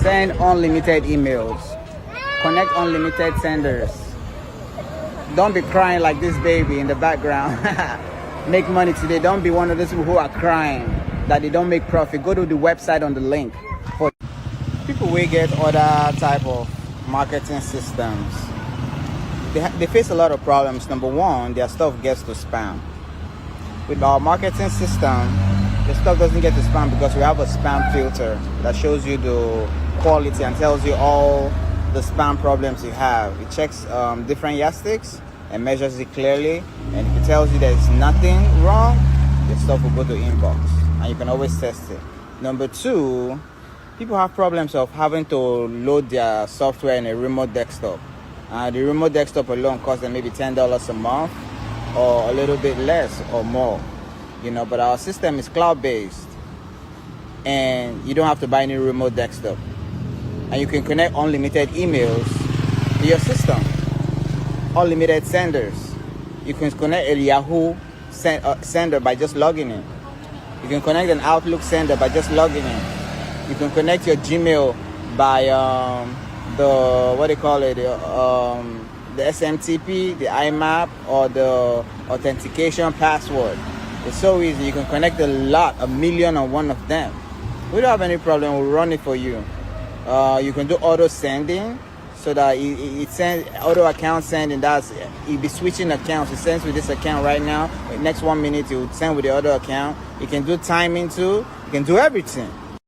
Send unlimited emails. Connect unlimited senders. Don't be crying like this baby in the background. Make money today. Don't be one of those people who are crying that they don't make profit. Go to the website on the link. For people who get other type of marketing systems, they face a lot of problems. Number one, their stuff gets to spam. With our marketing system, the stuff doesn't get to spam because we have a spam filter that shows you the quality and tells you all the spam problems you have. It checks different yardsticks and measures it clearly, and if it tells you there's nothing wrong, your stuff will go to inbox and you can always test it. Number two, people have problems of having to load their software in a remote desktop. The remote desktop alone costs them maybe $10 a month or a little bit less or more, but our system is cloud-based and you don't have to buy any remote desktop, and you can connect unlimited emails to your system, unlimited senders. You can connect a Yahoo sender by just logging in. You can connect an Outlook sender by just logging in. You can connect your Gmail by the SMTP, the IMAP, or the authentication password. It's so easy. You can connect a million on one of them. We don't have any problem. We'll run it for you. You can do auto sending, so that it sends auto account sending. You'll be switching accounts. It sends with this account right now. Next 1 minute, it will send with the other account. You can do timing too. You can do everything.